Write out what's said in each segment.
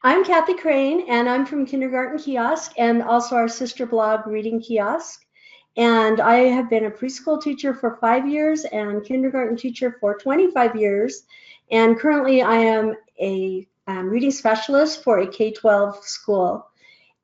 I'm Kathy Crane, and I'm from Kindergarten Kiosk and also our sister blog, Reading Kiosk. And I have been a preschool teacher for 5 years and kindergarten teacher for 25 years. And currently I am a reading specialist for a K-12 school.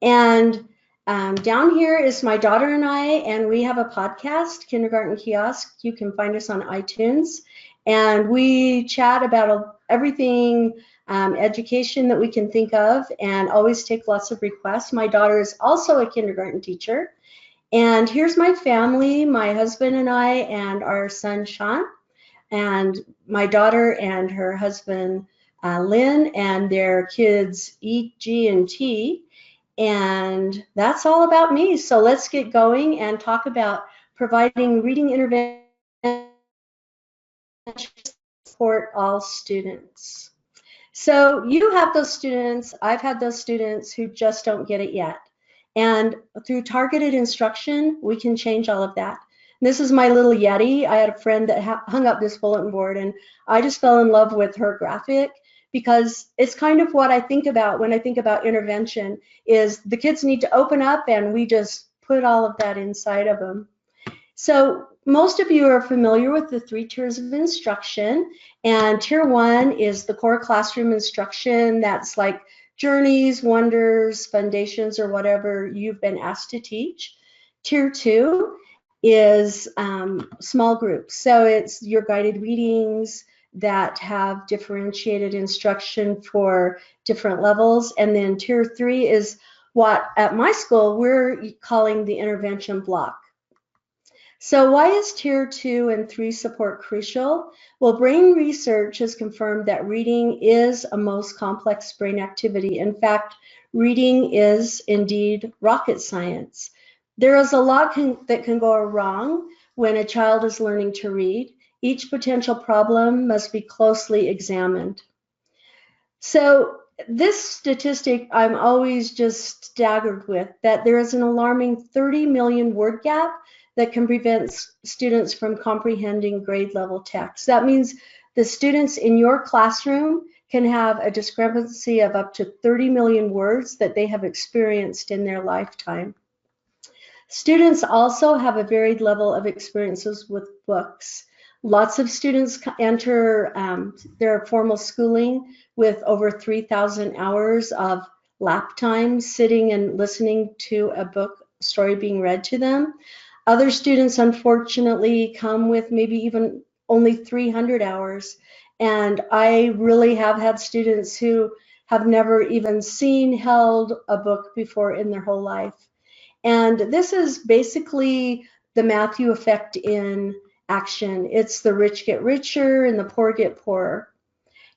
And down here is my daughter and I, and we have a podcast, Kindergarten Kiosk. You can find us on iTunes. And we chat about everything education that we can think of, and always take lots of requests. My daughter is also a kindergarten teacher. And here's my family, my husband and I, and our son, Sean, and my daughter and her husband, Lynn, and their kids, E, G, and T. And that's all about me. So let's get going and talk about providing reading intervention to support all students. So you have those students, I've had those students who just don't get it yet. And through targeted instruction, we can change all of that. This is my little Yeti. I had a friend that hung up this bulletin board, and I just fell in love with her graphic because it's kind of what I think about when I think about intervention is the kids need to open up, and we just put all of that inside of them. So most of you are familiar with the 3 tiers of instruction, and tier 1 is the core classroom instruction. That's like journeys, wonders, foundations, or whatever you've been asked to teach. Tier 2 is small groups. So it's your guided readings that have differentiated instruction for different levels. And then tier 3 is what at my school we're calling the intervention block. So why is tier 2 and 3 support crucial? Well, brain research has confirmed that reading is a most complex brain activity. In fact, reading is indeed rocket science. There is a lot that can go wrong when a child is learning to read. Each potential problem must be closely examined. So this statistic I'm always just staggered with, that there is an alarming 30 million word gap that can prevent students from comprehending grade level text. That means the students in your classroom can have a discrepancy of up to 30 million words that they have experienced in their lifetime. Students also have a varied level of experiences with books. Lots of students enter their formal schooling with over 3,000 hours of lap time sitting and listening to a book story being read to them. Other students, unfortunately, come with maybe even only 300 hours. And I really have had students who have never even seen, held a book before in their whole life. And this is basically the Matthew effect in action. It's the rich get richer and the poor get poorer.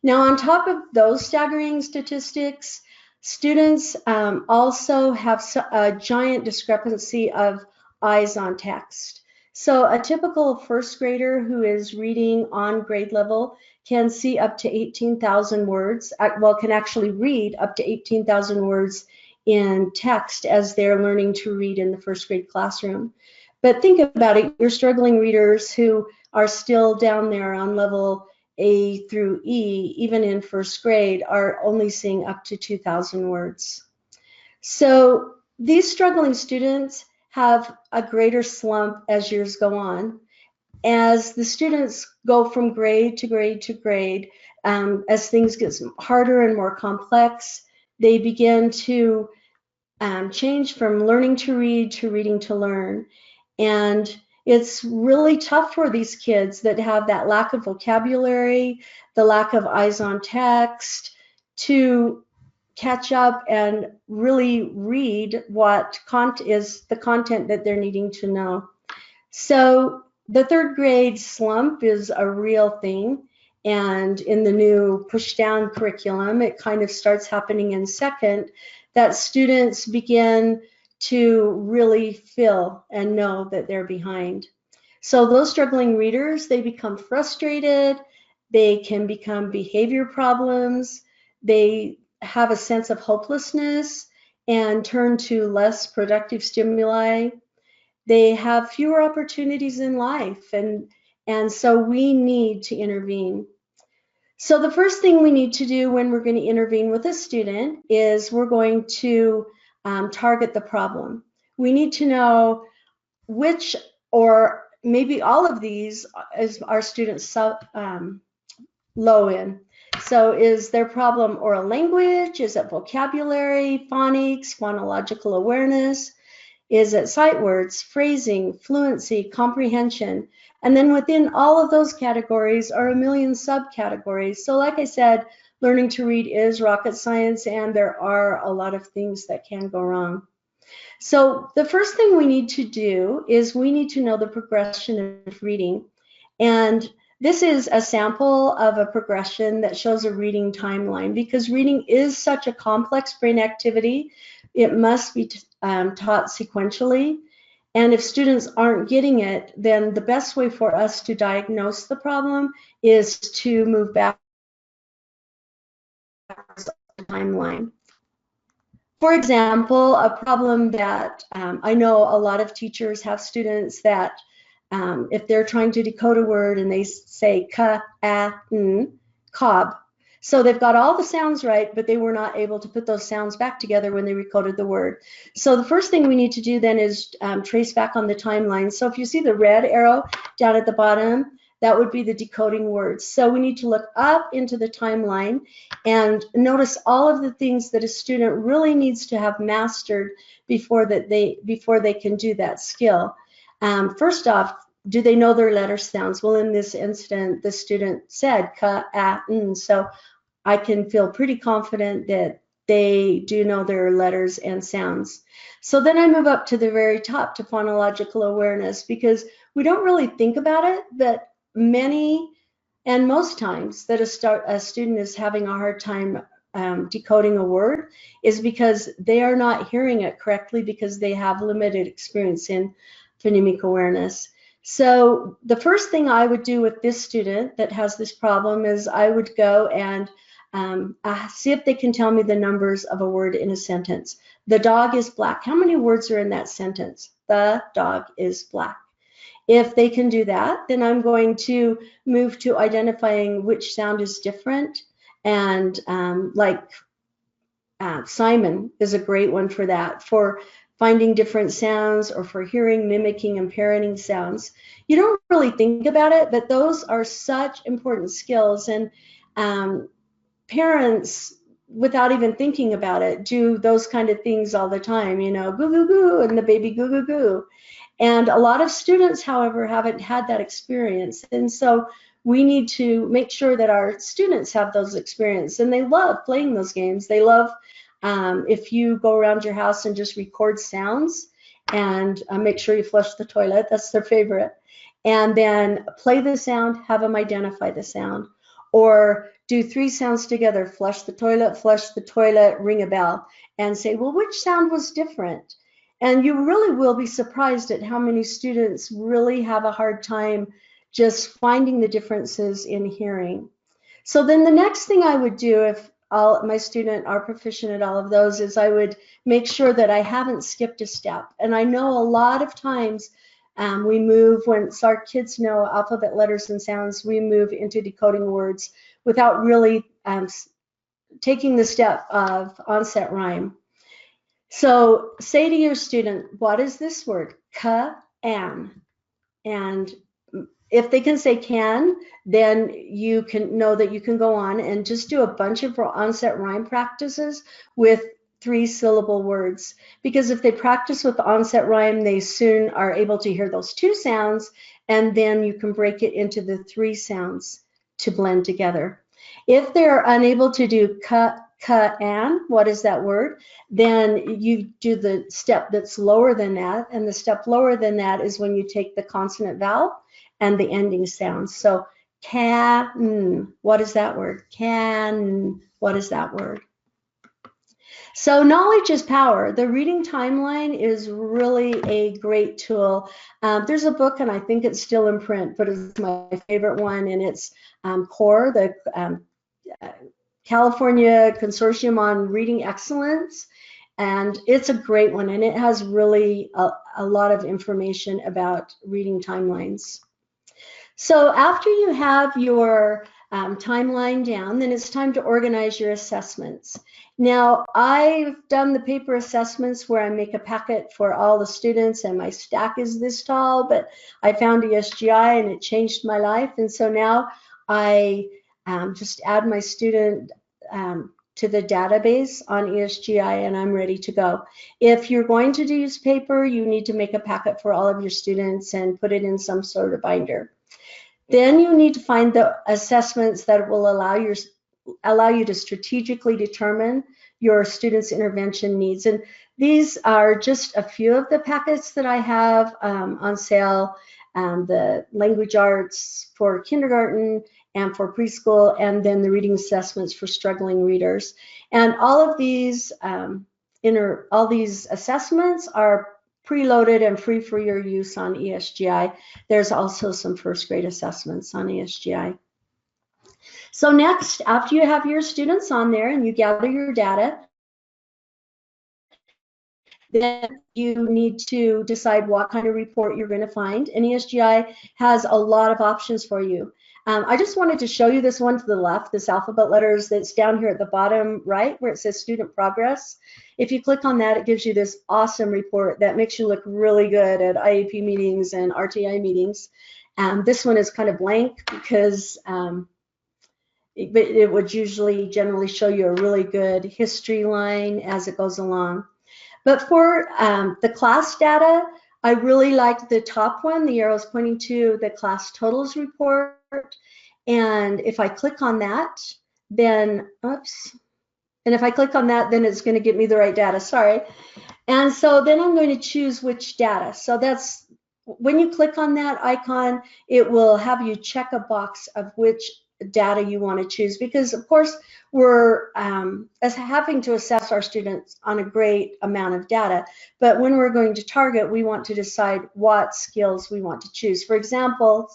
Now, on top of those staggering statistics, students also have a giant discrepancy of eyes on text. So a typical first grader who is reading on grade level can see up to 18,000 words, well, can actually read up to 18,000 words in text as they're learning to read in the first grade classroom. But think about it, your struggling readers who are still down there on level A through E, even in first grade, are only seeing up to 2,000 words. So these struggling students have a greater slump as years go on. As the students go from grade to grade to grade, as things get harder and more complex, they begin to change from learning to read to reading to learn. And it's really tough for these kids that have that lack of vocabulary, the lack of eyes on text, to catch up and really read what is the content that they're needing to know. So the third grade slump is a real thing. And in the new push down curriculum, it kind of starts happening in second, that students begin to really feel and know that they're behind. So those struggling readers, they become frustrated, they can become behavior problems, they have a sense of hopelessness and turn to less productive stimuli. They have fewer opportunities in life, and so we need to intervene. So the first thing we need to do when we're going to intervene with a student is we're going to target the problem. We need to know which or maybe all of these is our students low in. So is their problem oral language? Is it vocabulary, phonics, phonological awareness? Is it sight words, phrasing, fluency, comprehension? And then within all of those categories are a million subcategories. So like I said, learning to read is rocket science, and there are a lot of things that can go wrong. So the first thing we need to do is we need to know the progression of reading. And this is a sample of a progression that shows a reading timeline, because reading is such a complex brain activity. It must be taught sequentially. And if students aren't getting it, then the best way for us to diagnose the problem is to move back the timeline. For example, a problem that I know a lot of teachers have students that if they're trying to decode a word and they say ka, a, n, cob. So they've got all the sounds right, but they were not able to put those sounds back together when they recoded the word. So the first thing we need to do then is trace back on the timeline. So if you see the red arrow down at the bottom, that would be the decoding words. So we need to look up into the timeline and notice all of the things that a student really needs to have mastered before they can do that skill. First off, do they know their letter sounds? Well, in this incident, the student said ka, a, n, so I can feel pretty confident that they do know their letters and sounds. So then I move up to the very top to phonological awareness, because we don't really think about it, but many and most times that a student is having a hard time decoding a word is because they are not hearing it correctly, because they have limited experience in phonemic awareness. So the first thing I would do with this student that has this problem is I would go and see if they can tell me the numbers of a word in a sentence. The dog is black. How many words are in that sentence? The dog is black. If they can do that, then I'm going to move to identifying which sound is different. And Simon is a great one for that, for finding different sounds or for hearing, mimicking, and parroting sounds. You don't really think about it, but those are such important skills. And parents, without even thinking about it, do those kind of things all the time, you know, goo, goo, goo, and the baby goo, goo, goo. And a lot of students, however, haven't had that experience. And so we need to make sure that our students have those experiences. And they love playing those games. They love if you go around your house and just record sounds and make sure you flush the toilet. That's their favorite. And then play the sound, have them identify the sound. Or do 3 sounds together, flush the toilet, ring a bell, and say, well, which sound was different? And you really will be surprised at how many students really have a hard time just finding the differences in hearing. So then the next thing I would do, if my students are proficient at all of those, is I would make sure that I haven't skipped a step. And I know a lot of times we move, once our kids know alphabet letters and sounds, we move into decoding words without really taking the step of onset rhyme. So say to your student, what is this word? Ka-an. And if they can say can, then you can know that you can go on and just do a bunch of onset rhyme practices with 3-syllable words. Because if they practice with the onset rhyme, they soon are able to hear those 2 sounds, and then you can break it into the 3 sounds to blend together. If they're unable to do ka-an, what is that word? Then you do the step that's lower than that, and the step lower than that is when you take the consonant vowel and the ending sound. So can, what is that word? Can, what is that word? So knowledge is power. The reading timeline is really a great tool. There's a book, and I think it's still in print, but it's my favorite one, and it's CORE, the California Consortium on Reading Excellence. And it's a great one, and it has really a lot of information about reading timelines. So after you have your timeline down, then it's time to organize your assessments. Now, I've done the paper assessments where I make a packet for all the students and my stack is this tall, but I found ESGI and it changed my life. And so now I just add my student to the database on ESGI and I'm ready to go. If you're going to use paper, you need to make a packet for all of your students and put it in some sort of binder. Then you need to find the assessments that will allow you to strategically determine your students' intervention needs. And these are just a few of the packets that I have on sale. The language arts for kindergarten and for preschool, and then the reading assessments for struggling readers. And all of these assessments are preloaded and free for your use on ESGI. There's also some first grade assessments on ESGI. So next, after you have your students on there and you gather your data, then you need to decide what kind of report you're going to find. And ESGI has a lot of options for you. I just wanted to show you this one to the left, this alphabet letters that's down here at the bottom right where it says student progress. If you click on that, it gives you this awesome report that makes you look really good at IEP meetings and RTI meetings. This one is kind of blank because it would generally show you a really good history line as it goes along. But for the class data, I really liked the top one, the arrows pointing to the class totals report. And if I click on that, then, oops. And if I click on that, then it's going to get me the right data, sorry. And so then I'm going to choose which data. So that's, when you click on that icon, it will have you check a box of which data you want to choose, because of course we're having to assess our students on a great amount of data, but when we're going to target, we want to decide what skills we want to choose. For example,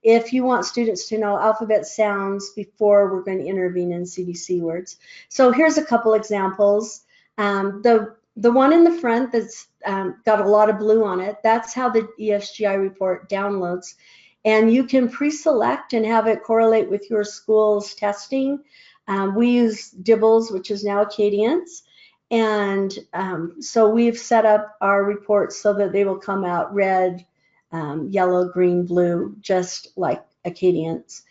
if you want students to know alphabet sounds before we're going to intervene in CDC words. So here's a couple examples. The one in the front that's got a lot of blue on it, that's how the ESGI report downloads. And you can pre-select and have it correlate with your school's testing. We use Dibbles, which is now Acadians. And so we've set up our reports so that they will come out red, yellow, green, blue, just like Acadians.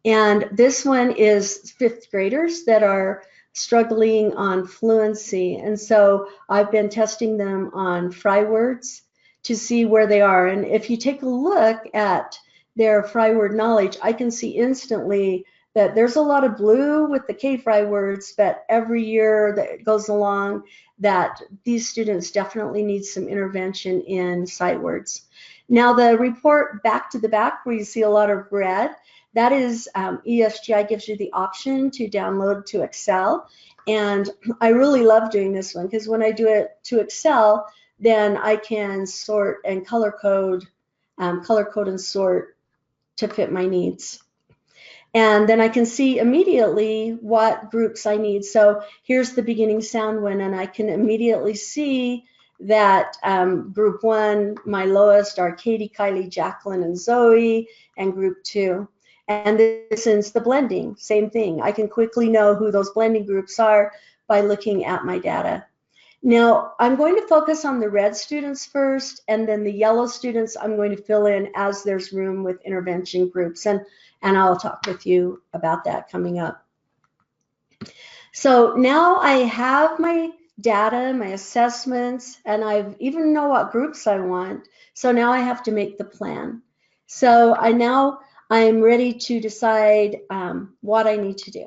And this one is 5th graders that are struggling on fluency. And so I've been testing them on fry words to see where they are. And if you take a look at their fry word knowledge, I can see instantly that there's a lot of blue with the K-fry words, but every year that it goes along that these students definitely need some intervention in sight words. Now the report back to the back where you see a lot of red, that is ESGI gives you the option to download to Excel. And I really love doing this one because when I do it to Excel, then I can sort and color code and sort to fit my needs. And then I can see immediately what groups I need. So here's the beginning sound one, and I can immediately see that group 1, my lowest are Katie, Kylie, Jacqueline, and Zoe, and group 2. And this is the blending, same thing. I can quickly know who those blending groups are by looking at my data. Now, I'm going to focus on the red students first, and then the yellow students I'm going to fill in as there's room with intervention groups, and I'll talk with you about that coming up. So now I have my data, my assessments, and I even know what groups I want. So now I have to make the plan. So I'm ready to decide what I need to do.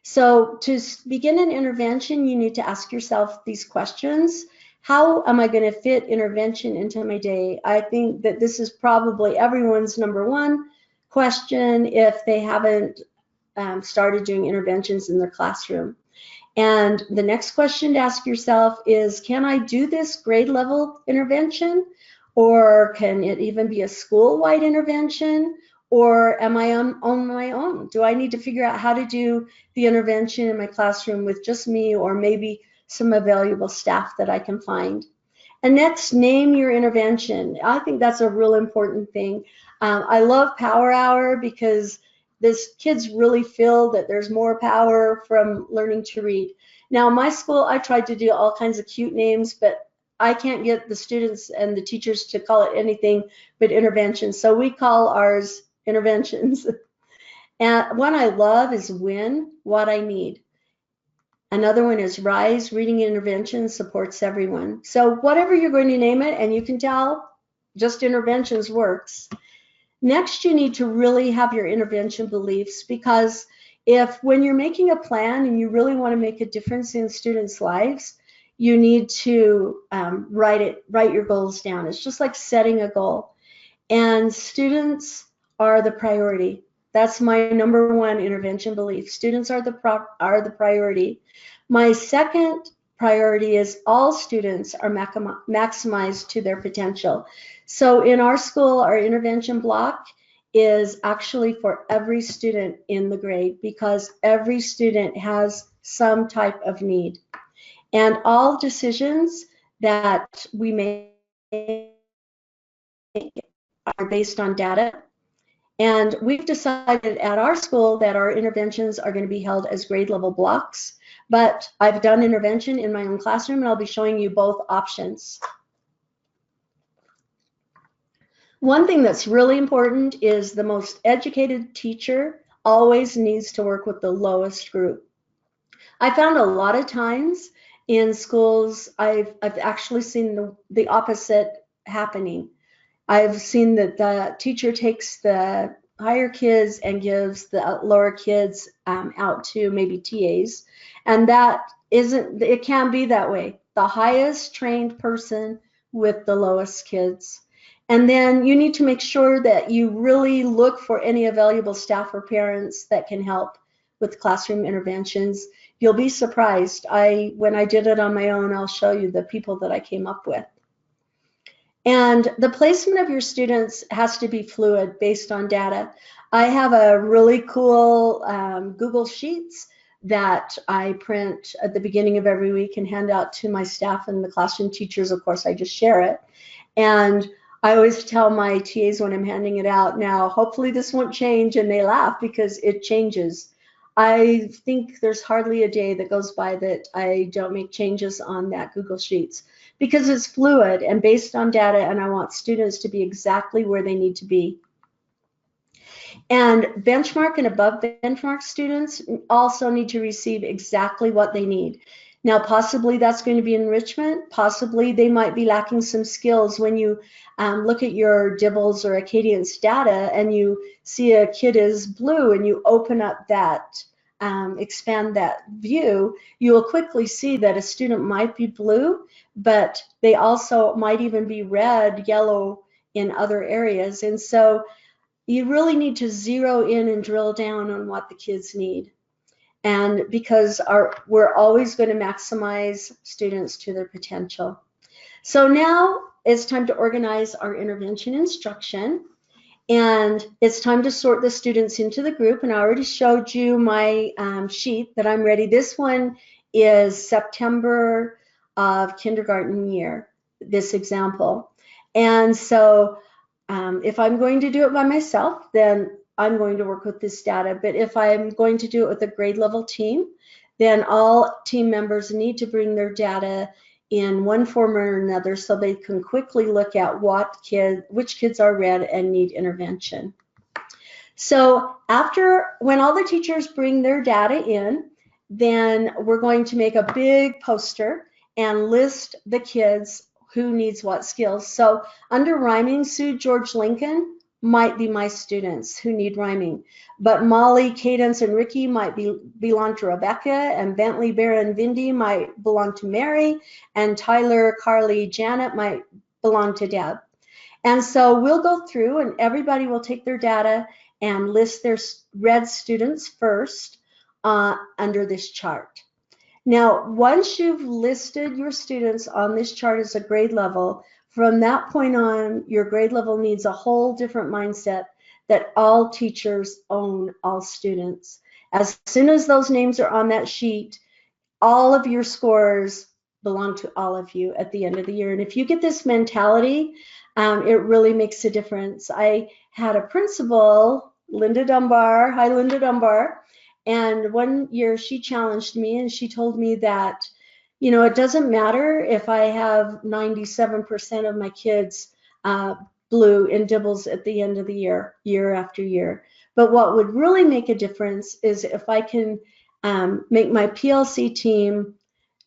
So to begin an intervention, you need to ask yourself these questions. How am I going to fit intervention into my day? I think that this is probably everyone's #1 question if they haven't started doing interventions in their classroom. And the next question to ask yourself is, can I do this grade level intervention? Or can it even be a school-wide intervention? Or am I on my own? Do I need to figure out how to do the intervention in my classroom with just me or maybe some valuable staff that I can find? And next, name your intervention. I think that's a real important thing. I love Power Hour because this kids really feel that there's more power from learning to read. Now, my school, I tried to do all kinds of cute names, but I can't get the students and the teachers to call it anything but interventions. So we call ours interventions. And one I love is Win, What I Need. Another one is Rise, Reading Intervention Supports Everyone. So whatever you're going to name it, and you can tell, just interventions works. Next, you need to really have your intervention beliefs, because if when you're making a plan and you really want to make a difference in students' lives, you need to write your goals down. It's just like setting a goal. And students are the priority. That's my number one intervention belief. Students are the priority. My second priority is all students are maximized to their potential. So in our school, our intervention block is actually for every student in the grade, because every student has some type of need. And all decisions that we make are based on data. And we've decided at our school that our interventions are going to be held as grade level blocks, but I've done intervention in my own classroom, and I'll be showing you both options. One thing that's really important is the most educated teacher always needs to work with the lowest group. I found a lot of times in schools, I've actually seen the opposite happening. I've seen that the teacher takes the higher kids and gives the lower kids out to maybe TAs, and that isn't, it can't be that way. The highest trained person with the lowest kids. And then you need to make sure that you really look for any available staff or parents that can help with classroom interventions. You'll be surprised. When I did it on my own, I'll show you the people that I came up with. And the placement of your students has to be fluid based on data. I have a really cool Google Sheets that I print at the beginning of every week and hand out to my staff and the classroom teachers. Of course, I just share it. And I always tell my TAs when I'm handing it out, now, hopefully this won't change, and they laugh because it changes. I think there's hardly a day that goes by that I don't make changes on that Google Sheets, because it's fluid and based on data, and I want students to be exactly where they need to be. And benchmark and above benchmark students also need to receive exactly what they need. Now, possibly that's going to be enrichment. Possibly they might be lacking some skills. When you look at your Dibbles or Acadience data and you see a kid is blue and you open up that, expand that view, you will quickly see that a student might be blue, but they also might even be red, yellow in other areas. And so you really need to zero in and drill down on what the kids need. And because we're always going to maximize students to their potential. So now it's time to organize our intervention instruction, and it's time to sort the students into the group. And I already showed you my sheet that I'm ready. This one is September of kindergarten year, this example. And so if I'm going to do it by myself, then I'm going to work with this data. But if I'm going to do it with a grade level team, then all team members need to bring their data in one form or another so they can quickly look at which kids are red and need intervention. So when all the teachers bring their data in, then we're going to make a big poster and list the kids who needs what skills. So under rhyming, Sue, George, Lincoln might be my students who need rhyming, but Molly, Cadence, and Ricky might belong to Rebecca, and Bentley, Bear, and Vindy might belong to Mary, and Tyler, Carly, Janet might belong to Deb. And so we'll go through and everybody will take their data and list their red students first under this chart. Now, once you've listed your students on this chart as a grade level, from that point on, your grade level needs a whole different mindset that all teachers own all students. As soon as those names are on that sheet, all of your scores belong to all of you at the end of the year. And if you get this mentality, it really makes a difference. I had a principal Linda Dunbar. Hi, Linda Dunbar. And one year she challenged me and she told me that, you know, it doesn't matter if I have 97% of my kids blue in dibbles at the end of the year, year after year. But what would really make a difference is if I can make my PLC team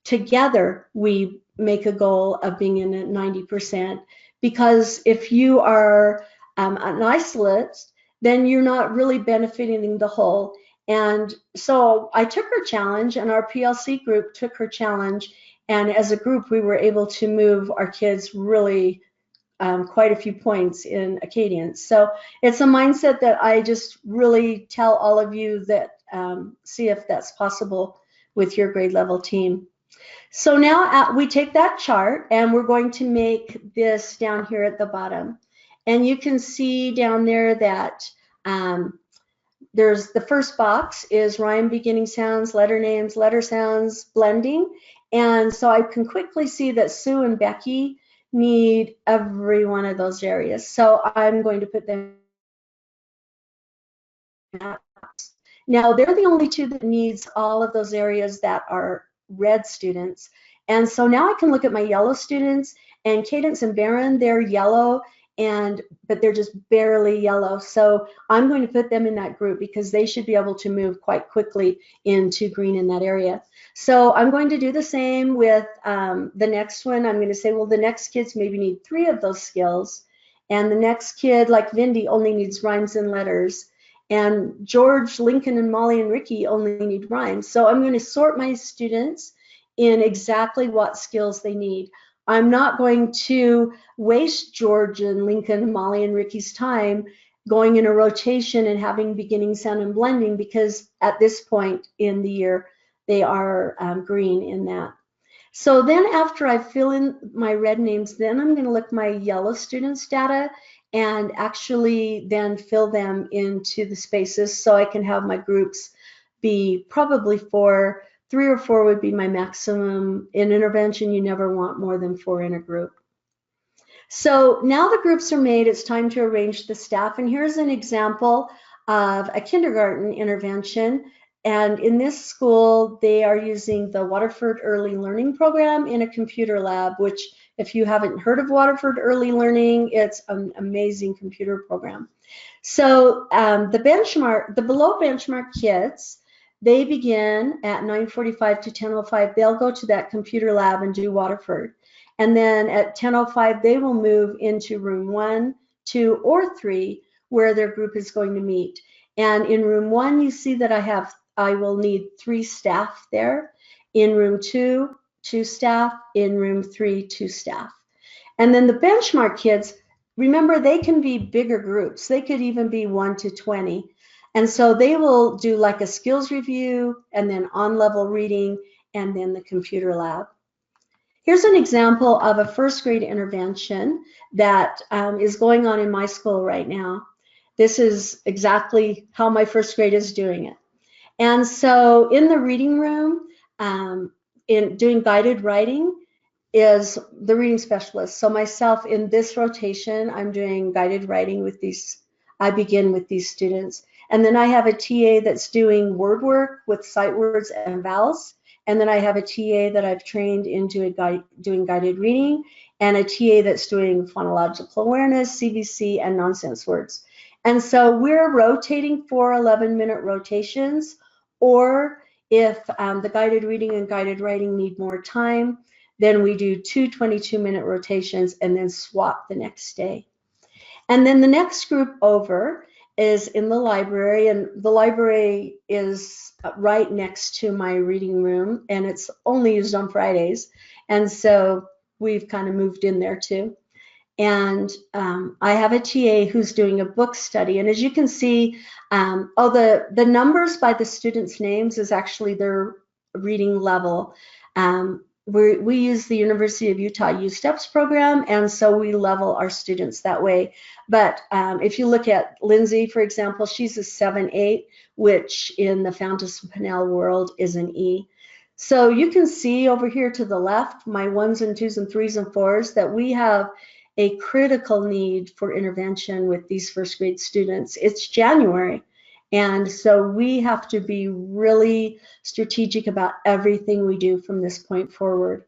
together, we make a goal of being in at 90%. Because if you are an isolate, then you're not really benefiting the whole. And so I took her challenge, and our PLC group took her challenge. And as a group, we were able to move our kids really quite a few points in Acadian. So it's a mindset that I just really tell all of you that see if that's possible with your grade level team. So now we take that chart and we're going to make this down here at the bottom. And you can see down there that there's the first box is rhyme, beginning sounds, letter names, letter sounds, blending. And so I can quickly see that Sue and Becky need every one of those areas. So I'm going to put them. Now they're the only two that needs all of those areas that are red students. And so now I can look at my yellow students, and Cadence and Barron, they're yellow, but they're just barely yellow. So I'm going to put them in that group because they should be able to move quite quickly into green in that area. So I'm going to do the same with the next one. I'm going to say, well, the next kids maybe need 3 of those skills. And the next kid, like Vindy, only needs rhymes and letters. And George, Lincoln, and Molly and Ricky only need rhymes. So I'm going to sort my students in exactly what skills they need. I'm not going to waste George and Lincoln, Molly, and Ricky's time going in a rotation and having beginning, sound, and blending, because at this point in the year, they are green in that. So then after I fill in my red names, then I'm going to look my yellow students data and actually then fill them into the spaces so I can have my groups be probably 4. 3 or 4 would be my maximum. In intervention, you never want more than 4 in a group. So now the groups are made, it's time to arrange the staff. And here's an example of a kindergarten intervention. And in this school, they are using the Waterford Early Learning Program in a computer lab, which if you haven't heard of Waterford Early Learning, it's an amazing computer program. So the below benchmark kids, they begin at 9:45 to 10:05. They'll go to that computer lab and do Waterford. And then at 10:05, they will move into room 1, 2, or 3, where their group is going to meet. And in room 1, you see that I will need 3 staff there. In room 2, 2 staff. In room 3, 2 staff. And then the benchmark kids, remember, they can be bigger groups. They could even be 1 to 20. And so they will do like a skills review and then on-level reading and then the computer lab. Here's an example of a first grade intervention that is going on in my school right now. This is exactly how my first grade is doing it. And so in the reading room, in doing guided writing is the reading specialist. So myself in this rotation, I'm doing guided writing with these, I begin with these students. And then I have a TA that's doing word work with sight words and vowels. And then I have a TA that I've trained into doing guided reading, and a TA that's doing phonological awareness, CVC, and nonsense words. And so we're rotating 4 11-minute rotations, or if the guided reading and guided writing need more time, then we do 2 22-minute rotations and then swap the next day. And then the next group over is in the library, and the library is right next to my reading room, and it's only used on Fridays, and so we've kind of moved in there too. And I have a TA who's doing a book study, and as you can see, the numbers by the students' names is actually their reading level. We use the University of Utah U-Steps program, and so we level our students that way. But if you look at Lindsay, for example, she's a 7-8, which in the Fountas Pinnell world is an E. So you can see over here to the left, my 1s and 2s and 3s and 4s, that we have a critical need for intervention with these first grade students. It's January, and so we have to be really strategic about everything we do from this point forward.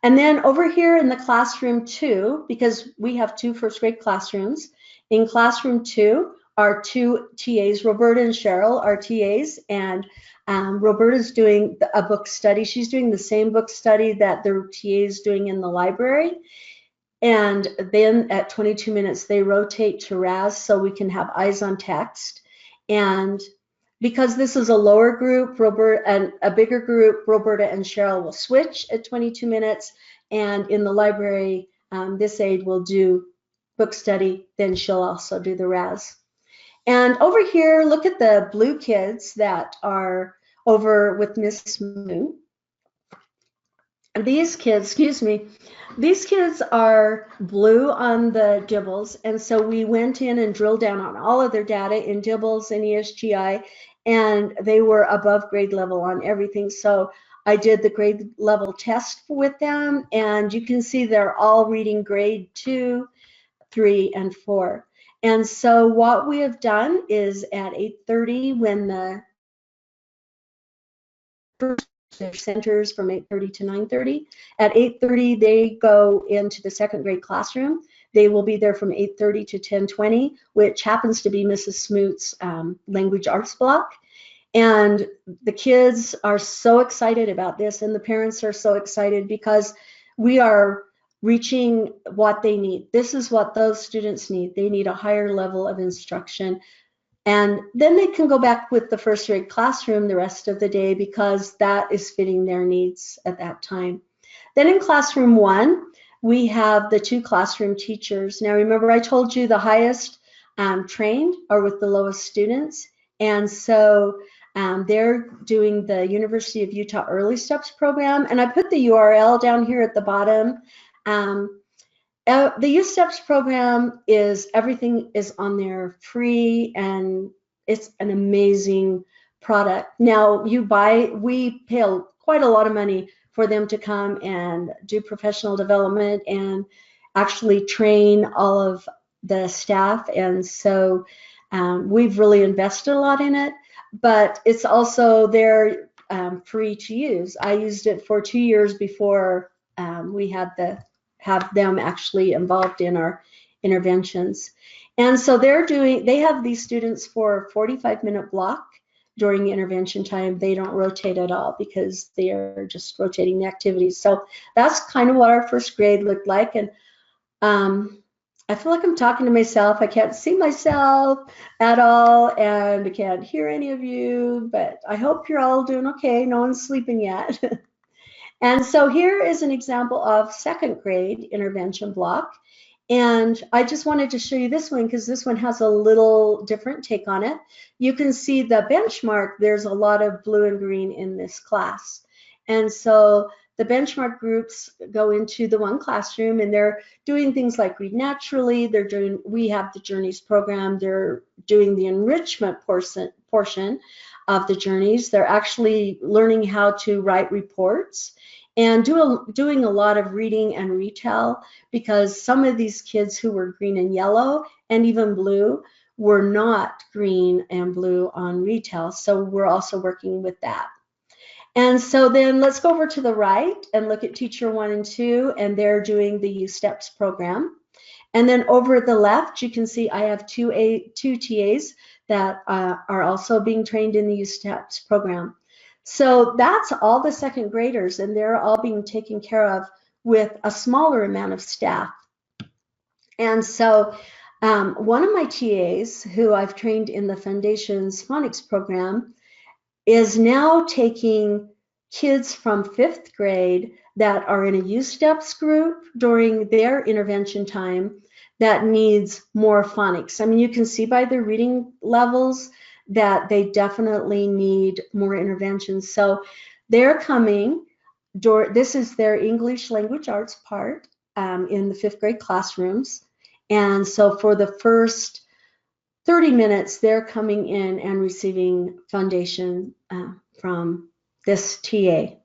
And then over here in the classroom 2, because we have 2 first grade classrooms, in classroom 2, our 2 TAs, Roberta and Cheryl, are TAs, and Roberta's doing a book study. She's doing the same book study that the TA is doing in the library. And then at 22 minutes, they rotate to RAS so we can have eyes on text. And because this is a lower group, Roberta, and a bigger group, Roberta and Cheryl will switch at 22 minutes. And in the library, this aide will do book study, then she'll also do the RAS. And over here, look at the blue kids that are over with Miss Moon. These kids, excuse me, these kids are blue on the dibbles, and so we went in and drilled down on all of their data in dibbles and ESGI, and they were above grade level on everything. So I did the grade level test with them, and you can see they're all reading grade 2, 3, and 4. And so what we have done is at 8:30, when the first centers from 8:30 to 9:30. At 8:30, they go into the second grade classroom. They will be there from 8:30 to 10:20, which happens to be Mrs. Smoot's language arts block. And the kids are so excited about this, and the parents are so excited because we are reaching what they need. This is what those students need. They need a higher level of instruction. And then they can go back with the first grade classroom the rest of the day because that is fitting their needs at that time. Then in classroom 1, we have the 2 classroom teachers. Now remember, I told you the highest trained are with the lowest students. And so they're doing the University of Utah Early Steps program. And I put the URL down here at the bottom. The Youth Steps program is, everything is on there free, and it's an amazing product. Now we pay quite a lot of money for them to come and do professional development and actually train all of the staff. And so we've really invested a lot in it, but it's also there free to use. I used it for 2 years before we had have them actually involved in our interventions. And so they have these students for a 45-minute block during intervention time. They don't rotate at all because they are just rotating the activities. So that's kind of what our first grade looked like. And I feel like I'm talking to myself. I can't see myself at all, and I can't hear any of you, but I hope you're all doing okay. No one's sleeping yet. And so here is an example of second grade intervention block. And I just wanted to show you this one because this one has a little different take on it. You can see the benchmark. There's a lot of blue and green in this class. And so the benchmark groups go into the one classroom, and they're doing things like read naturally. We have the Journeys program. They're doing the enrichment portion of the Journeys. They're actually learning how to write reports and doing a lot of reading and retell, because some of these kids who were green and yellow and even blue were not green and blue on retell. So we're also working with that. And so then let's go over to the right and look at teacher 1 and 2, and they're doing the Youth Steps program. And then over at the left, you can see I have two TAs that are also being trained in the Youth Steps program. So that's all the second graders, and they're all being taken care of with a smaller amount of staff. And so one of my TAs, who I've trained in the Foundations Phonics program, is now taking kids from 5th grade that are in a Youth Steps group during their intervention time that needs more phonics. I mean, you can see by their reading levels that they definitely need more interventions. So they're coming, this is their English language arts part in the 5th grade classrooms. And so for the first 30 minutes, they're coming in and receiving foundation from this TA.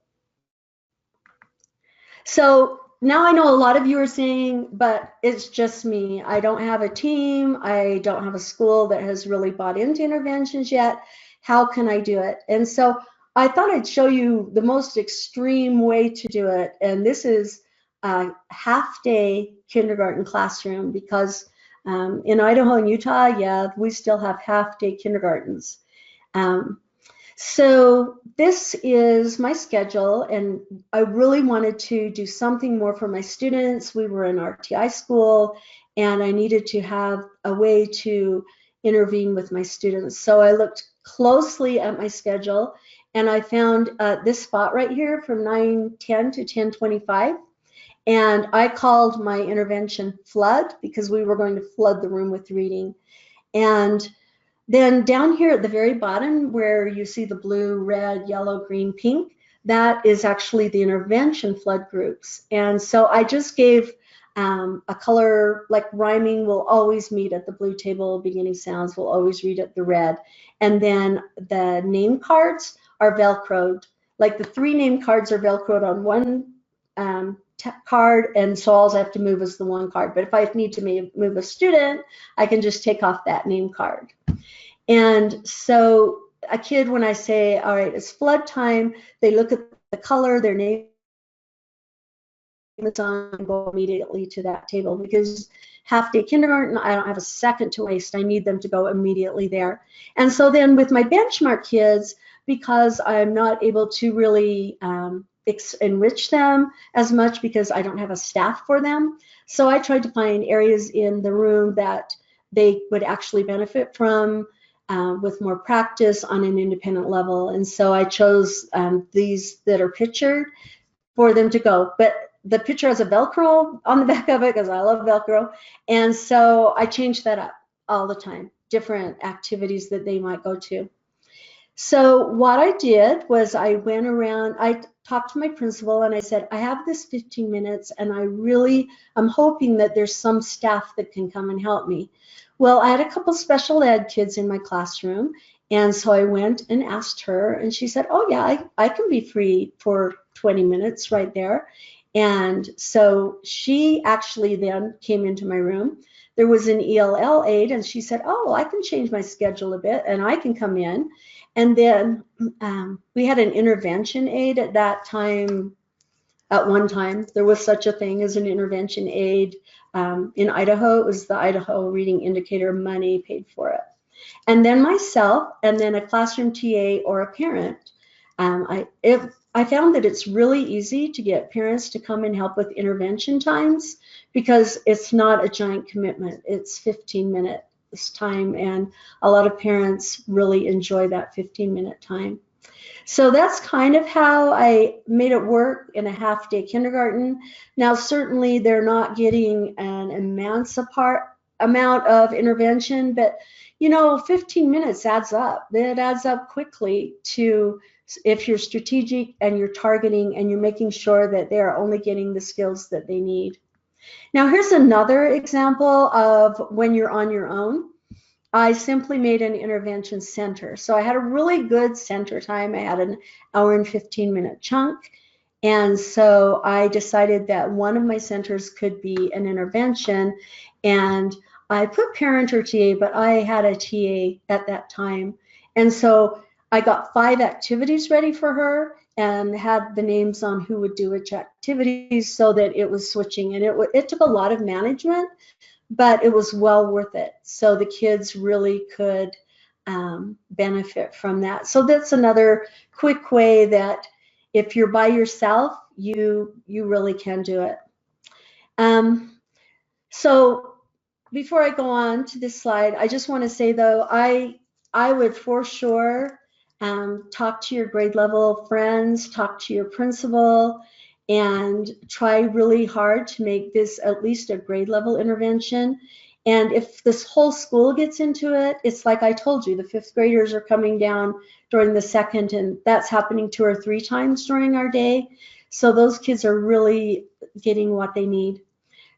So now I know a lot of you are saying, but it's just me. I don't have a team. I don't have a school that has really bought into interventions yet. How can I do it? And so I thought I'd show you the most extreme way to do it. And this is a half-day kindergarten classroom because in Idaho and Utah, yeah, we still have half-day kindergartens. So this is my schedule, and I really wanted to do something more for my students. We were in RTI school, and I needed to have a way to intervene with my students. So I looked closely at my schedule, and I found this spot right here from 9:10 to 10:25. And I called my intervention flood because we were going to flood the room with reading. And then down here at the very bottom where you see the blue, red, yellow, green, pink, that is actually the intervention flood groups. And so I just gave a color, like rhyming will always meet at the blue table, beginning sounds will always read at the red. And then the name cards are Velcroed. Like the 3 name cards are Velcroed on one card, and so all I have to move is the 1 card. But if I need to move a student, I can just take off that name card. And so a kid, when I say, all right, it's flood time, they look at the color, their name is on, and go immediately to that table, because half-day kindergarten, I don't have a second to waste. I need them to go immediately there. And so then with my benchmark kids, because I'm not able to really enrich them as much because I don't have a staff for them, so I tried to find areas in the room that they would actually benefit from with more practice on an independent level. And so I chose these that are pictured for them to go. But the picture has a Velcro on the back of it because I love Velcro. And so I changed that up all the time, different activities that they might go to. So what I did was I went around, I talked to my principal and I said, I have this 15 minutes and I'm hoping that there's some staff that can come and help me. Well, I had a couple special ed kids in my classroom, and so I went and asked her, and she said, oh yeah, I can be free for 20 minutes right there. And so she actually then came into my room. There was an ELL aide, and she said, oh, I can change my schedule a bit and I can come in. And then we had an intervention aide at that time. At one time, there was such a thing as an intervention aide. In Idaho, it was the Idaho Reading Indicator, money paid for it. And then myself, and then a classroom TA or a parent. I found that it's really easy to get parents to come and help with intervention times because it's not a giant commitment. It's 15 minutes time, and a lot of parents really enjoy that 15-minute time. So that's kind of how I made it work in a half-day kindergarten. Now, certainly they're not getting an immense amount of intervention, but 15 minutes adds up. It adds up quickly to if you're strategic and you're targeting and you're making sure that they're only getting the skills that they need. Now, here's another example of when you're on your own. I simply made an intervention center. So I had a really good center time. I had an hour and 15-minute chunk. And so I decided that one of my centers could be an intervention. And I put parent or TA, but I had a TA at that time. And so I got 5 activities ready for her and had the names on who would do which activities so that it was switching. And it took a lot of management, but it was well worth it. So the kids really could benefit from that. So that's another quick way that if you're by yourself, you really can do it. So before I go on to this slide, I just want to say though, I would for sure talk to your grade level friends, talk to your principal, and try really hard to make this at least a grade level intervention. And if this whole school gets into it, it's like I told you, the 5th graders are coming down during the 2nd, and that's happening 2 or 3 times during our day. So those kids are really getting what they need.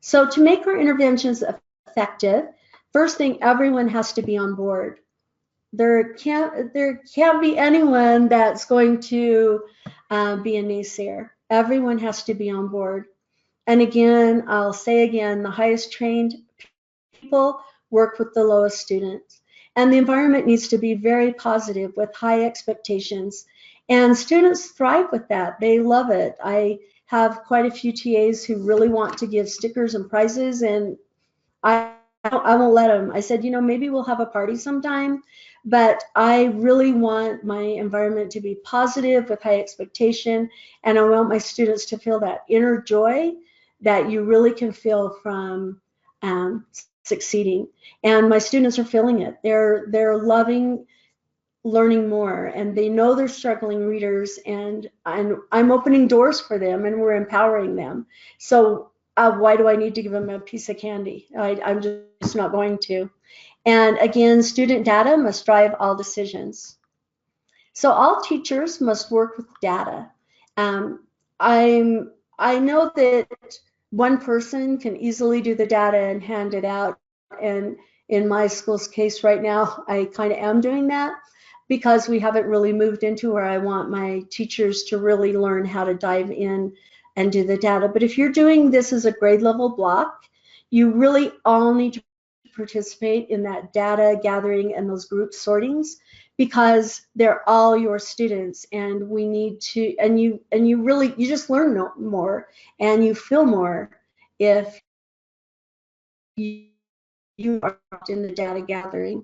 So to make our interventions effective, first thing, everyone has to be on board. There can't be anyone that's going to be a naysayer. Everyone has to be on board. And again, I'll say again, the highest trained people work with the lowest students. And the environment needs to be very positive with high expectations. And students thrive with that. They love it. I have quite a few TAs who really want to give stickers and prizes, and I won't let them. I said, maybe we'll have a party sometime, but I really want my environment to be positive with high expectation, and I want my students to feel that inner joy that you really can feel from succeeding. And my students are feeling it. They're loving learning more, and they know they're struggling readers, and I'm opening doors for them, and we're empowering them. So why do I need to give them a piece of candy? I'm just not going to. And again, student data must drive all decisions. So all teachers must work with data. I know that one person can easily do the data and hand it out, and in my school's case right now, I kind of am doing that because we haven't really moved into where I want my teachers to really learn how to dive in and do the data. But if you're doing this as a grade level block, you really all need to participate in that data gathering and those group sortings, because they're all your students, and we need to, and you really, you just learn more and you feel more if you are in the data gathering.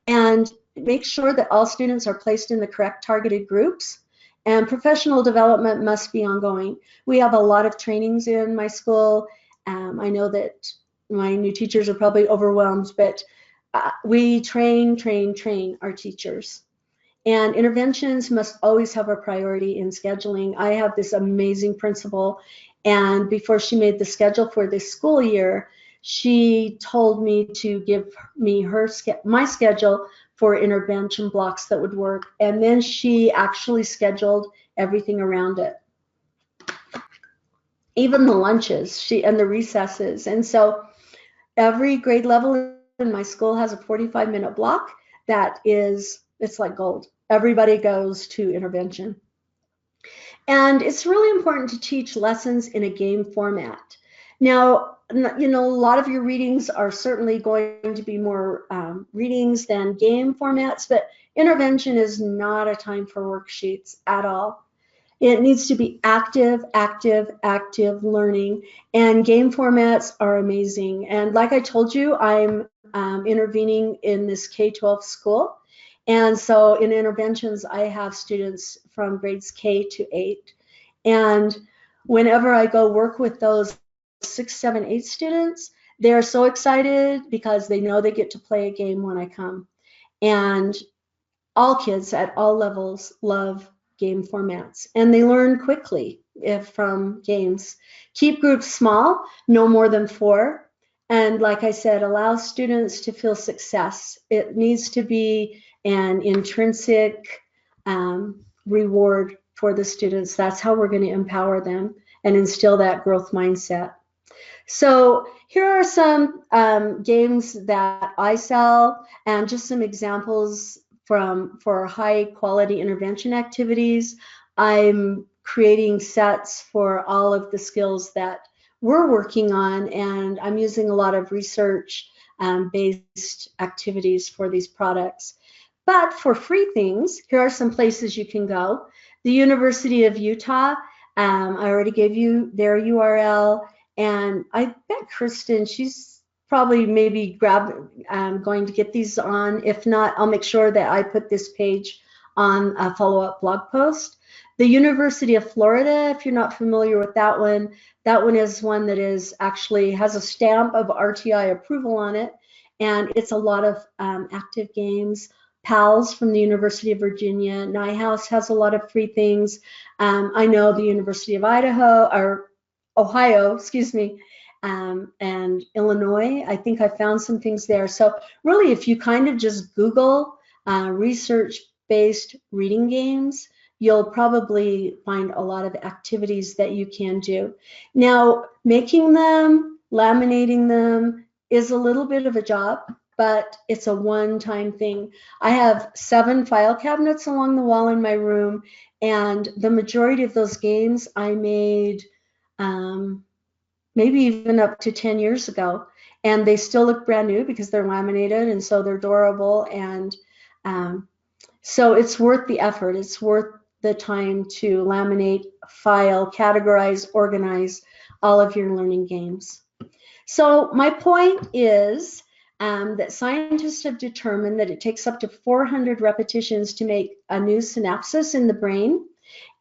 And make sure that all students are placed in the correct targeted groups, and professional development must be ongoing. We have a lot of trainings in my school. I know that my new teachers are probably overwhelmed, but we train our teachers. And interventions must always have a priority in scheduling. I have this amazing principal, and before she made the schedule for this school year, she told me to give me my schedule for intervention blocks that would work, and then she actually scheduled everything around it, even the lunches and the recesses. And so every grade level in my school has a 45-minute block that it's like gold. Everybody goes to intervention. And it's really important to teach lessons in a game format. Now, a lot of your readings are certainly going to be more readings than game formats, but intervention is not a time for worksheets at all. It needs to be active learning, and game formats are amazing. And like I told you, I'm intervening in this K-12 school. And so in interventions, I have students from grades K to 8. And whenever I go work with those 6, 7, 8 students, they're so excited because they know they get to play a game when I come. And all kids at all levels love game formats, and they learn quickly from games. Keep groups small, no more than 4. And like I said, allow students to feel success. It needs to be an intrinsic reward for the students. That's how we're going to empower them and instill that growth mindset. So here are some games that I sell, and just some examples for high quality intervention activities. I'm creating sets for all of the skills that we're working on, and I'm using a lot of research based activities for these products. But for free things, here are some places you can go. The University of Utah, I already gave you their URL, and I bet Kristen, she's probably maybe going to get these on. If not, I'll make sure that I put this page on a follow-up blog post. The University of Florida, if you're not familiar with that one is one that actually has a stamp of RTI approval on it, and it's a lot of active games. PALS from the University of Virginia. NIHouse has a lot of free things. I know the University of Ohio, excuse me, and Illinois. I think I found some things there. So really, if you kind of just Google research-based reading games, you'll probably find a lot of activities that you can do. Now, making them, laminating them is a little bit of a job, but it's a one-time thing. I have 7 file cabinets along the wall in my room, and the majority of those games I made maybe even up to 10 years ago. And they still look brand new because they're laminated, and so they're durable. And so it's worth the effort. It's worth the time to laminate, file, categorize, organize all of your learning games. So my point is that scientists have determined that it takes up to 400 repetitions to make a new synapses in the brain.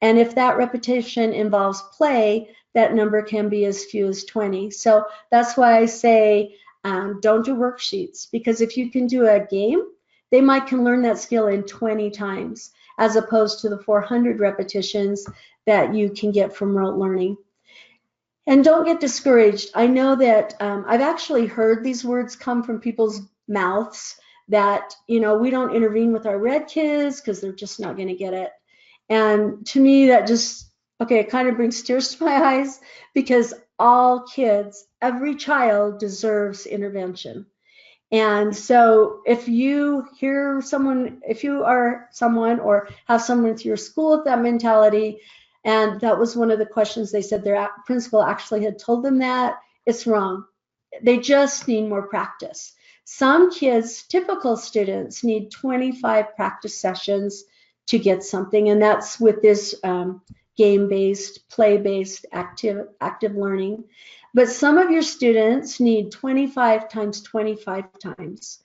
And if that repetition involves play, that number can be as few as 20. So that's why I say don't do worksheets, because if you can do a game, they can learn that skill in 20 times, as opposed to the 400 repetitions that you can get from rote learning. And don't get discouraged. I know that I've actually heard these words come from people's mouths that, we don't intervene with our red kids because they're just not going to get it. And to me, that just, it kind of brings tears to my eyes, because all kids, every child deserves intervention. And so if you hear someone, if you are someone or have someone to your school with that mentality, and that was one of the questions they said their principal actually had told them that, it's wrong. They just need more practice. Some kids, typical students, need 25 practice sessions to get something, and that's with this game-based, play-based, active learning. But some of your students need 25 times 25 times.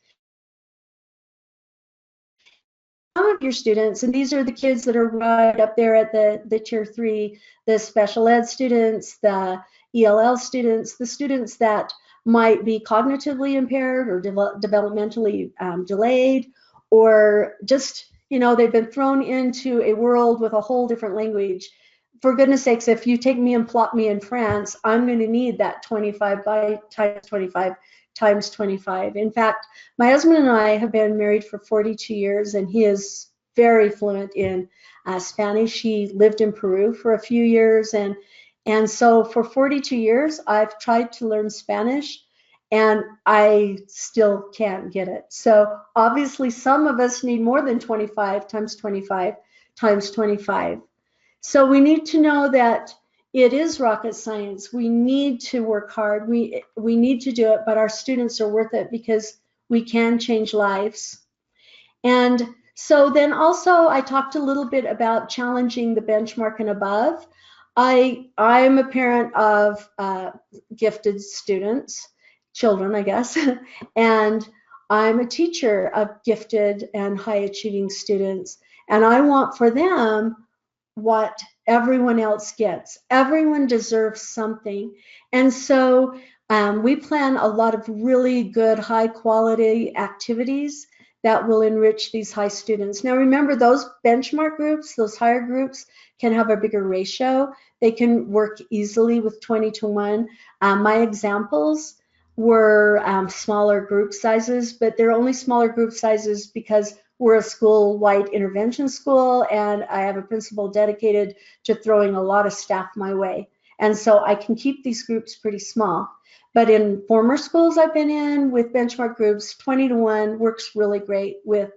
Some of your students, and these are the kids that are right up there at the tier 3, the special ed students, the ELL students, the students that might be cognitively impaired or developmentally delayed, or just, they've been thrown into a world with a whole different language. For goodness sakes, if you take me and plot me in France, I'm going to need that 25 times 25 times 25. In fact, my husband and I have been married for 42 years, and he is very fluent in Spanish. He lived in Peru for a few years, and so for 42 years, I've tried to learn Spanish, and I still can't get it. So obviously, some of us need more than 25 times 25 times 25. So we need to know that it is rocket science. We need to work hard. We need to do it, but our students are worth it because we can change lives. And so then also I talked a little bit about challenging the benchmark and above. I'm a parent of gifted students, children, I guess, and I'm a teacher of gifted and high achieving students. And I want for them what everyone else gets. Everyone deserves something. And so we plan a lot of really good, high quality activities that will enrich these high students. Now remember, those benchmark groups, those higher groups, can have a bigger ratio. They can work easily with 20-1. My examples were smaller group sizes, but they're only smaller group sizes because we're a school-wide intervention school, and I have a principal dedicated to throwing a lot of staff my way. And so I can keep these groups pretty small. But in former schools I've been in with benchmark groups, 20-1 works really great with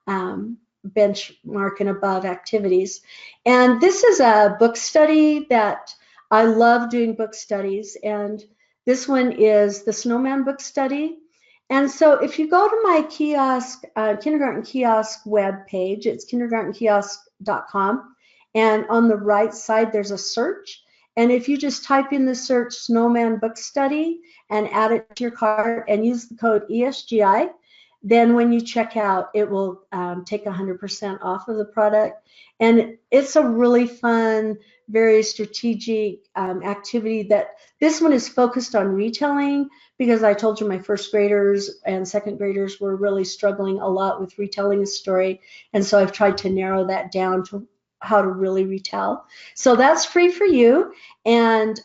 benchmark and above activities. And this is a book study that I love doing book studies. And this one is the Snowman book study. And so if you go to my kiosk, kindergarten kiosk web page, it's kindergartenkiosk.com, and on the right side there's a search. And if you just type in the search Snowman book study and add it to your cart and use the code ESGI, then when you check out, it will take 100% off of the product. And it's a really fun, very strategic activity. That this one is focused on retelling, because I told you my first graders and second graders were really struggling a lot with retelling a story. And so I've tried to narrow that down to how to really retell. So that's free for you. And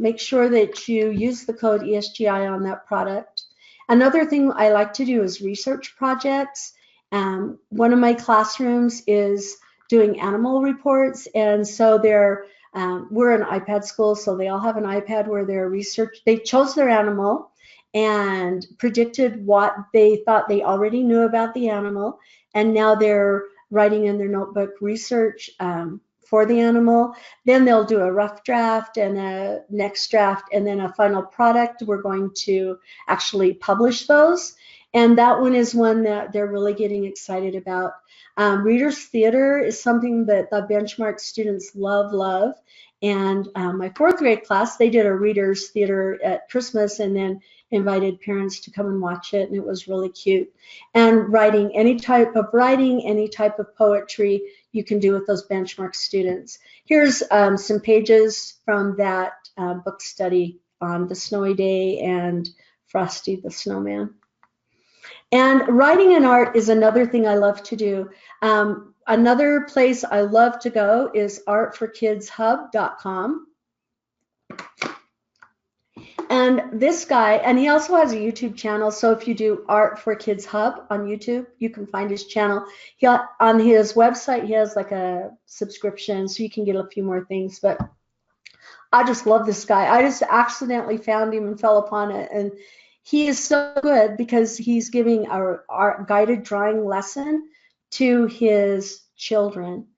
make sure that you use the code ESGI on that product. Another thing I like to do is research projects. One of my classrooms is doing animal reports, and so we're an iPad school, so they all have an iPad where they chose their animal and predicted what they thought they already knew about the animal, and now they're writing in their notebook research for the animal. Then they'll do a rough draft and a next draft and then a final product. We're going to actually publish those. And that one is one that they're really getting excited about. Readers Theater is something that the benchmark students love. And my fourth grade class, they did a Readers Theater at Christmas and then invited parents to come and watch it, and it was really cute. And writing, any type of poetry you can do with those benchmark students. Here's some pages from that book study on the snowy day and Frosty the Snowman. And writing and art is another thing I love to do. Another place I love to go is artforkidshub.com. And this guy, and he also has a YouTube channel, so if you do Art for Kids Hub on YouTube, you can find his channel. On his website, he has like a subscription, so you can get a few more things, but I just love this guy. I just accidentally found him and fell upon it, and he is so good because he's giving our guided drawing lesson to his children,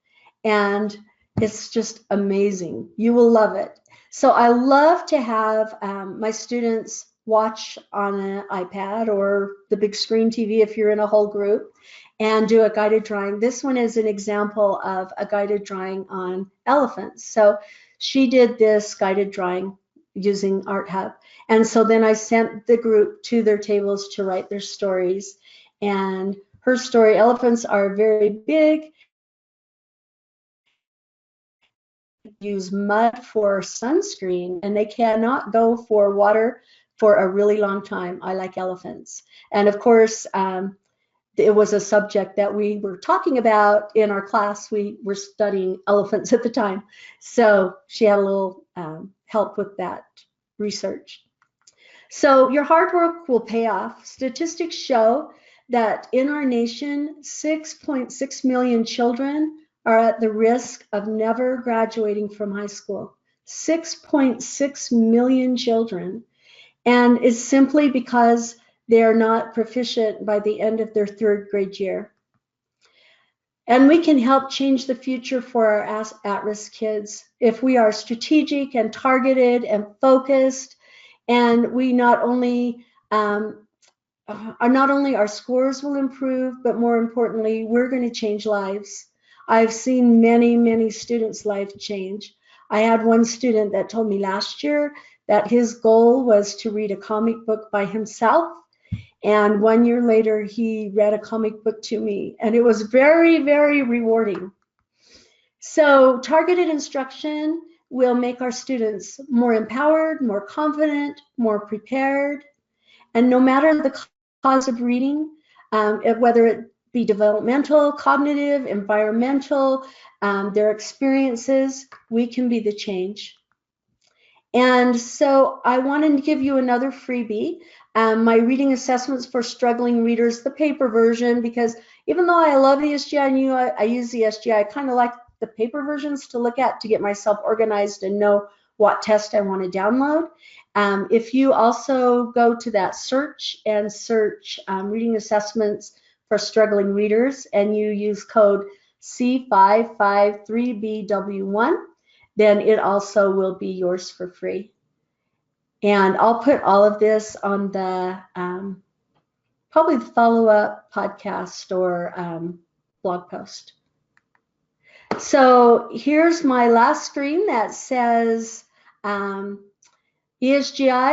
and it's just amazing. You will love it. So I love to have my students watch on an iPad or the big screen TV if you're in a whole group and do a guided drawing. This one is an example of a guided drawing on elephants. So she did this guided drawing using Art Hub. And so then I sent the group to their tables to write their stories. And her story, elephants are very big, use mud for sunscreen, and they cannot go for water for a really long time. I like elephants. And of course, it was a subject that we were talking about in our class. We were studying elephants at the time. So she had a little help with that research. So your hard work will pay off. Statistics show that in our nation, 6.6 million children are at the risk of never graduating from high school. 6.6 million children. And it's simply because they are not proficient by the end of their third grade year. And we can help change the future for our at-risk kids if we are strategic and targeted and focused, and we not only our scores will improve, but more importantly, we're going to change lives. I've seen many students' lives change. I had one student that told me last year that his goal was to read a comic book by himself. And 1 year later, he read a comic book to me, and it was very rewarding. So targeted instruction will make our students more empowered, more confident, more prepared. And no matter the cause of reading, whether it be developmental, cognitive, environmental, their experiences, we can be the change. And so I wanted to give you another freebie, my reading assessments for struggling readers, the paper version, because even though I love ESGI and I use ESGI, I kind of like the paper versions to look at to get myself organized and know what test I want to download. If you also go to that search and search reading assessments for struggling readers, and you use code C553BW1, then it also will be yours for free. And I'll put all of this on the probably the follow-up podcast or blog post. So here's my last screen that says ESGI,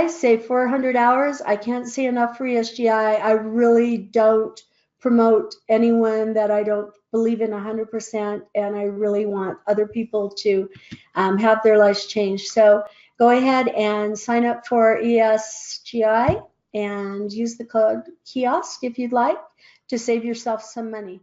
save 400 hours. I can't say enough for ESGI. I really don't promote anyone that I don't believe in 100%, and I really want other people to have their lives changed. So go ahead and sign up for ESGI and use the code KIOSK if you'd like to save yourself some money.